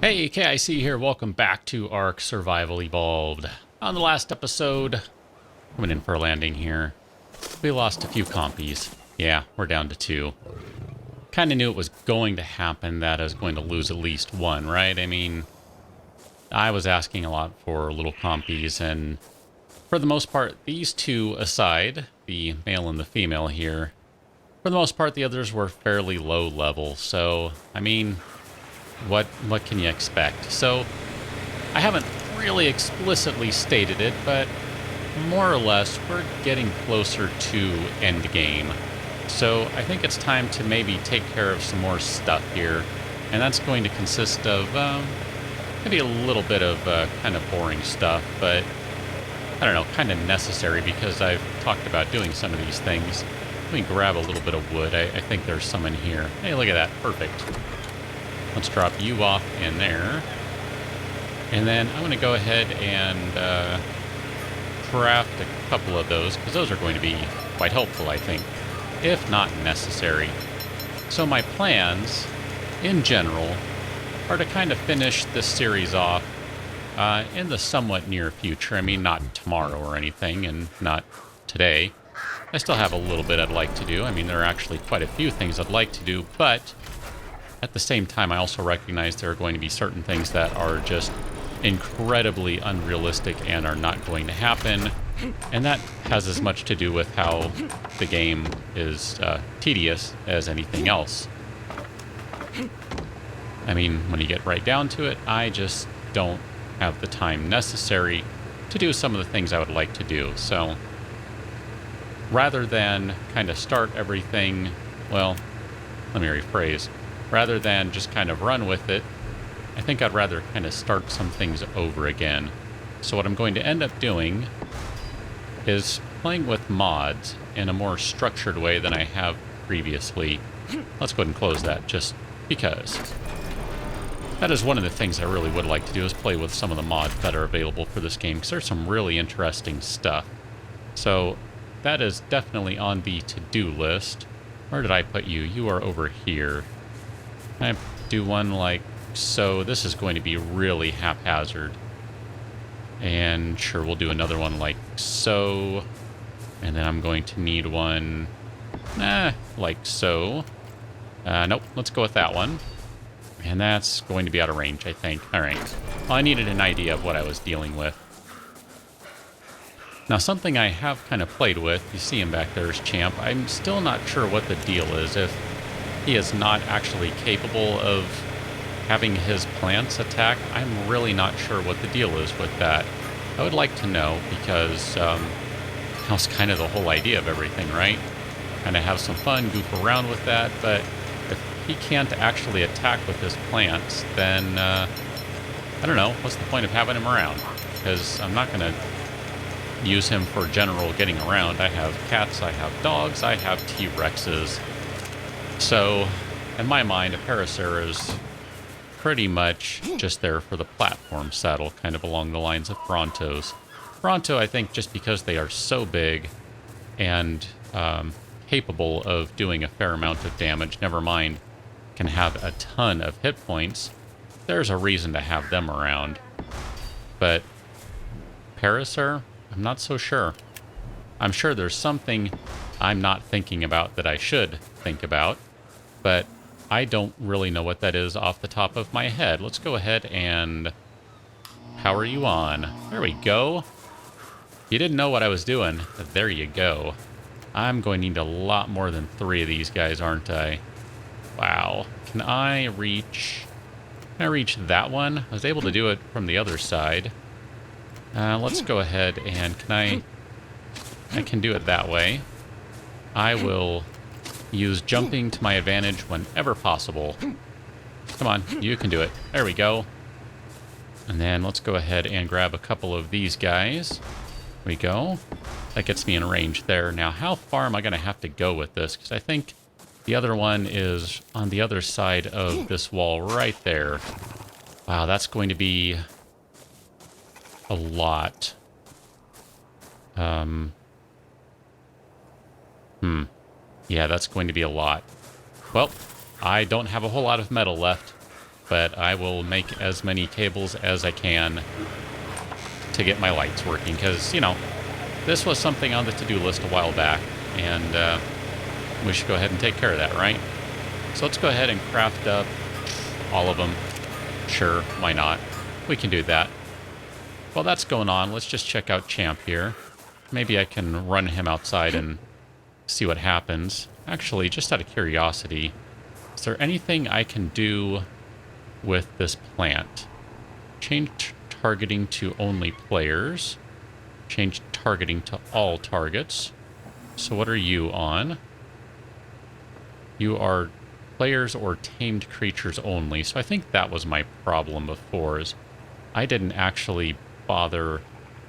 Hey, KIC here. Welcome back to ARK Survival Evolved. On the last episode, coming in for a landing here, we lost a few compies. Yeah, we're down to 2. Kind of knew it was going to happen, that I was going to lose at least 1, right? I mean, I was asking a lot for little compies, and for the most part, these 2 aside, the male and the female here, for the most part, the others were fairly low level. So, I mean, what can you expect? So, I haven't really explicitly stated it, but more or less, we're getting closer to endgame. So, I think it's time to maybe take care of some more stuff here. And that's going to consist of maybe a little bit of kind of boring stuff, but I don't know, kind of necessary because I've talked about doing some of these things. Let me grab a little bit of wood. I think there's some in here. Hey, look at that. Perfect. Let's drop you off in there. And then I'm going to go ahead and craft a couple of those, because those are going to be quite helpful, I think, if not necessary. So my plans, in general, are to kind of finish this series off in the somewhat near future. I mean, not tomorrow or anything, and not today. I still have a little bit I'd like to do. I mean, there are actually quite a few things I'd like to do, but at the same time, I also recognize there are going to be certain things that are just incredibly unrealistic and are not going to happen. And that has as much to do with how the game is tedious as anything else. I mean, when you get right down to it, I just don't have the time necessary to do some of the things I would like to do. So rather than kind of start everything, well, let me rephrase. Rather than just kind of run with it, I think I'd rather kind of start some things over again. So what I'm going to end up doing is playing with mods in a more structured way than I have previously. Let's go ahead and close that, just because. That is one of the things I really would like to do, is play with some of the mods that are available for this game, because there's some really interesting stuff. So that is definitely on the to-do list. Where did I put you? You are over here. I do one like so. This is going to be really haphazard. And sure, we'll do another one like so. And then I'm going to need one, like so. Nope, let's go with that one. And that's going to be out of range, I think. All right. Well, I needed an idea of what I was dealing with. Now, something I have kind of played with, you see him back there as Champ, I'm still not sure what the deal is. If he is not actually capable of having his plants attack, I'm really not sure what the deal is with that. I would like to know, because that's kind of the whole idea of everything, right? Kind of have some fun, goof around with that, but if he can't actually attack with his plants, then, I don't know, what's the point of having him around? Because I'm not going to use him for general getting around. I have cats, I have dogs, I have T-Rexes. So, in my mind, a Parasaur is pretty much just there for the platform saddle, kind of along the lines of Brontos. Bronto, I think, just because they are so big and capable of doing a fair amount of damage, never mind, can have a ton of hit points, there's a reason to have them around. But Parasaur, I'm not so sure. I'm sure there's something I'm not thinking about that I should think about, but I don't really know what that is off the top of my head. Let's go ahead and power you on. There we go. You didn't know what I was doing. There you go. I'm going to need a lot more than 3 of these guys, aren't I? Wow. Can I reach that one? I was able to do it from the other side. Let's go ahead and I can do it that way. I will use jumping to my advantage whenever possible. Come on, you can do it. There we go. And then let's go ahead and grab a couple of these guys. There we go. That gets me in range there. Now, how far am I going to have to go with this? Because I think the other one is on the other side of this wall right there. Wow, that's going to be a lot. Yeah, that's going to be a lot. Well, I don't have a whole lot of metal left. but I will make as many cables as I can to get my lights working, because, you know, this was something on the to-do list a while back, and we should go ahead and take care of that, right? So let's go ahead and craft up all of them. Sure, why not? We can do that. While that's going on, let's just check out Champ here. Maybe I can run him outside and see what happens. Actually, just out of curiosity, is there anything I can do with this plant? Change targeting to only players. Change targeting to all targets. So what are you on? You are players or tamed creatures only. So I think that was my problem before, is I didn't actually bother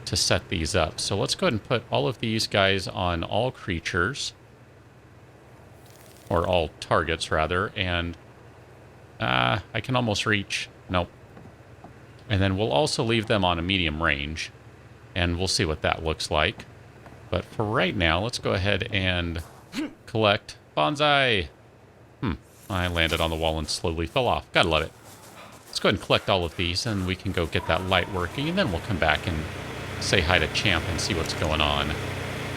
to set these up. So let's go ahead and put all of these guys on all creatures, or all targets rather, and I can almost reach. Nope. And then we'll also leave them on a medium range, and we'll see what that looks like. But for right now, let's go ahead and collect bonsai. I landed on the wall and slowly fell off. Gotta love it. Let's go ahead and collect all of these, and we can go get that light working, and then we'll come back and say hi to Champ and see what's going on.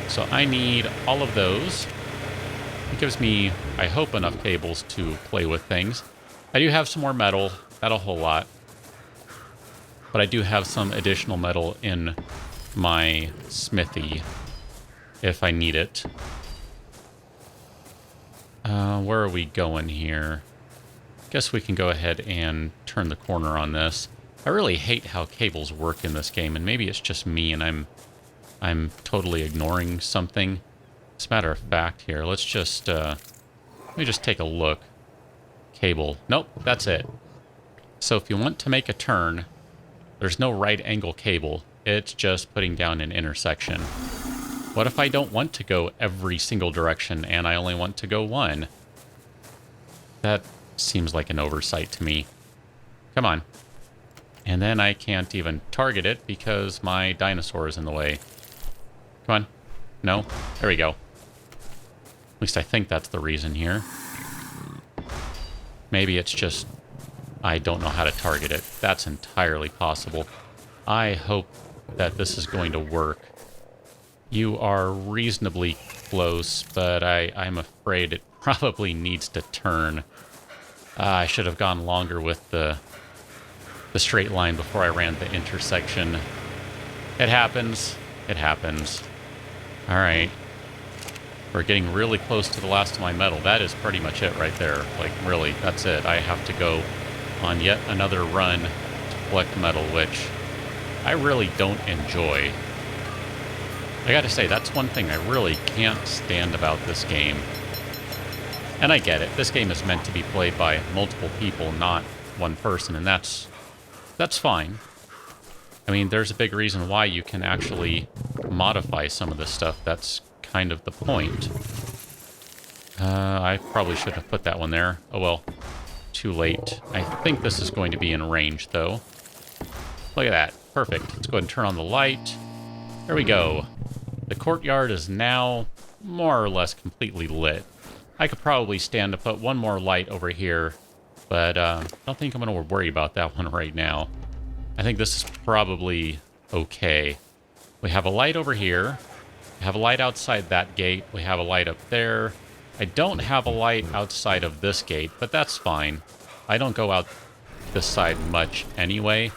So I need all of those. It gives me, I hope, enough cables to play with things. I do have some more metal, not a whole lot. But I do have some additional metal in my smithy if I need it. Where are we going here? Guess we can go ahead and turn the corner on this. I really hate how cables work in this game, and maybe it's just me and I'm totally ignoring something. As a matter of fact here, let's just let me just take a look. Cable. Nope, that's it. So if you want to make a turn, there's no right angle cable. It's just putting down an intersection. What if I don't want to go every single direction and I only want to go one? That seems like an oversight to me. Come on. And then I can't even target it because my dinosaur is in the way. Come on. No? There we go. At least I think that's the reason here. Maybe it's just I don't know how to target it. That's entirely possible. I hope that this is going to work. You are reasonably close, but I'm afraid it probably needs to turn. I should have gone longer with the straight line before I ran the intersection. It happens. It happens. All right. We're getting really close to the last of my metal. That is pretty much it right there. Like, really, that's it. I have to go on yet another run to collect metal, which I really don't enjoy. I gotta say, that's one thing I really can't stand about this game. And I get it. This game is meant to be played by multiple people, not one person, and that's fine. I mean, there's a big reason why you can actually modify some of this stuff. That's kind of the point. I probably should have put that one there. Oh well, too late. I think this is going to be in range, though. Look at that. Perfect. Let's go ahead and turn on the light. There we go. The courtyard is now more or less completely lit. I could probably stand to put one more light over here, but I don't think I'm going to worry about that one right now. I think this is probably okay. We have a light over here. We have a light outside that gate. We have a light up there. I don't have a light outside of this gate, but that's fine. I don't go out this side much anyway,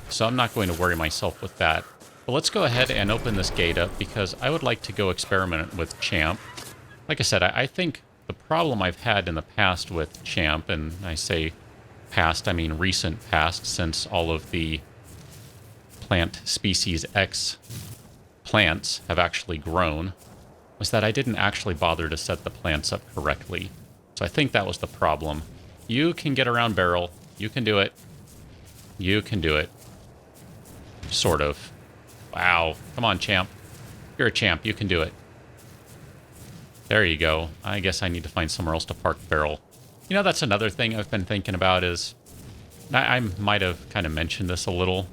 so I'm not going to worry myself with that. But let's go ahead and open this gate up because I would like to go experiment with Champ. Like I said, I think the problem I've had in the past with Champ, and I say past, I mean recent past, since all of the plant species X plants have actually grown, was that I didn't actually bother to set the plants up correctly. So I think that was the problem. You can get around Barrel. You can do it. You can do it. Sort of. Wow. Come on, Champ. You're a champ. You can do it. There you go. I guess I need to find somewhere else to park Barrel. You know, that's another thing I've been thinking about is... I might have kind of mentioned this a little,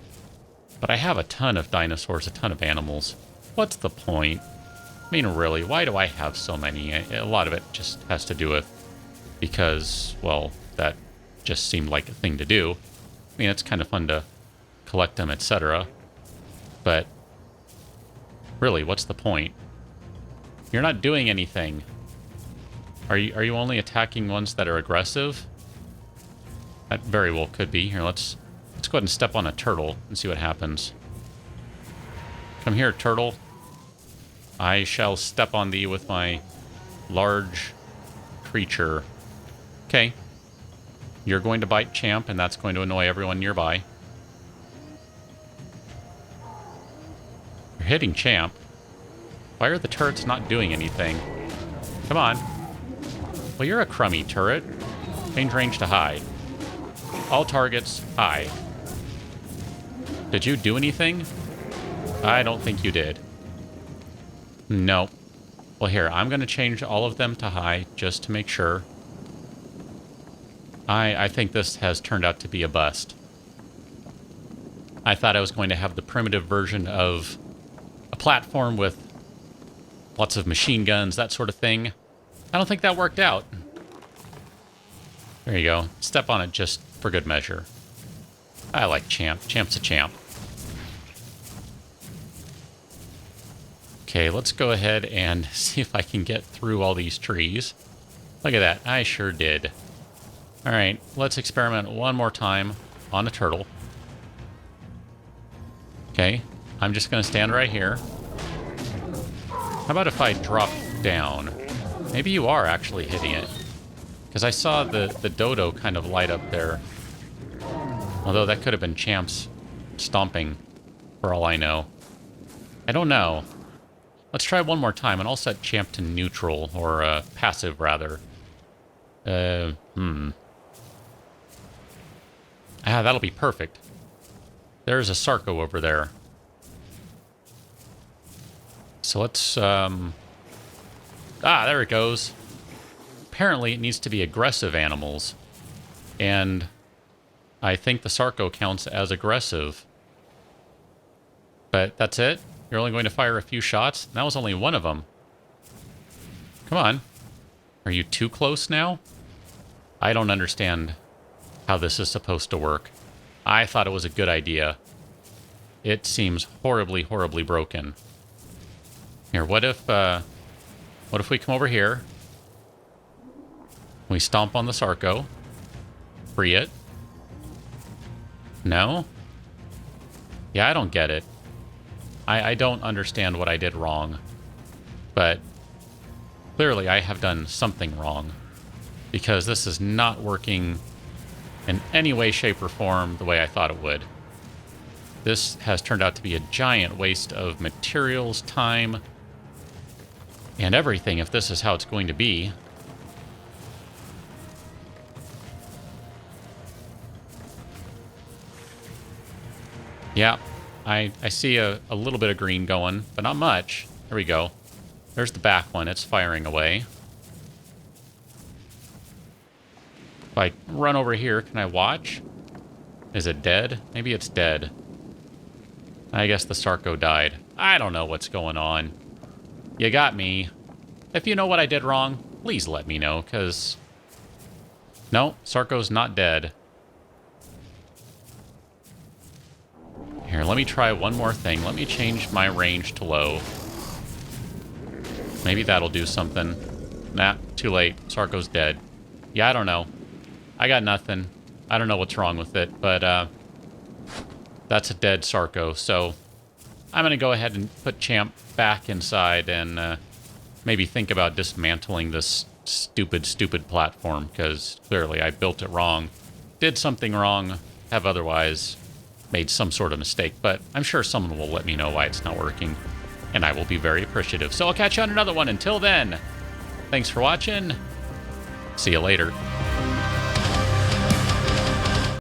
but I have a ton of dinosaurs, a ton of animals. What's the point? I mean, really, why do I have so many? A lot of it just has to do with because, well, that just seemed like a thing to do. I mean, it's kind of fun to collect them, etc. But really, what's the point? You're not doing anything. Are you only attacking ones that are aggressive? That very well could be. Here, let's go ahead and step on a turtle and see what happens. Come here, turtle. I shall step on thee with my large creature. Okay. You're going to bite Champ, and that's going to annoy everyone nearby. You're hitting Champ. Why are the turrets not doing anything? Come on. Well, you're a crummy turret. Change range to high. All targets, high. Did you do anything? I don't think you did. No. Well, here, I'm going to change all of them to high just to make sure. I think this has turned out to be a bust. I thought I was going to have the primitive version of a platform with lots of machine guns, that sort of thing. I don't think that worked out. There you go. Step on it just for good measure. I like Champ. Champ's a champ. Okay, let's go ahead and see if I can get through all these trees. Look at that. I sure did. All right, let's experiment one more time on a turtle. Okay, I'm just going to stand right here. How about if I drop down? Maybe you are actually hitting it. Because I saw the dodo kind of light up there. Although that could have been Champ's stomping, for all I know. I don't know. Let's try one more time, and I'll set Champ to neutral, or passive, rather. Ah, that'll be perfect. There's a Sarco over there. So let's, there it goes. Apparently it needs to be aggressive animals. And I think the Sarco counts as aggressive. But that's it? You're only going to fire a few shots? That was only one of them. Come on. Are you too close now? I don't understand how this is supposed to work. I thought it was a good idea. It seems horribly, horribly broken. Here, what if we come over here? We stomp on the Sarco. Free it. No? Yeah, I don't get it. I don't understand what I did wrong. But clearly I have done something wrong. Because this is not working in any way, shape, or form the way I thought it would. This has turned out to be a giant waste of materials, time, and everything if this is how it's going to be. Yeah, I see a little bit of green going, but not much. There we go. There's the back one. It's firing away. If I run over here, can I watch? Is it dead? Maybe it's dead. I guess the Sarco died. I don't know what's going on. You got me. If you know what I did wrong, please let me know, because... No, Sarco's not dead. Here, let me try one more thing. Let me change my range to low. Maybe that'll do something. Nah, too late. Sarco's dead. Yeah, I don't know. I got nothing. I don't know what's wrong with it, but that's a dead Sarco. So I'm going to go ahead and put Champ back inside and maybe think about dismantling this stupid, stupid platform, because clearly I built it wrong. Did something wrong. Have otherwise made some sort of mistake, but I'm sure someone will let me know why it's not working, and I will be very appreciative. So I'll catch you on another one. Until then, thanks for watching. See you later.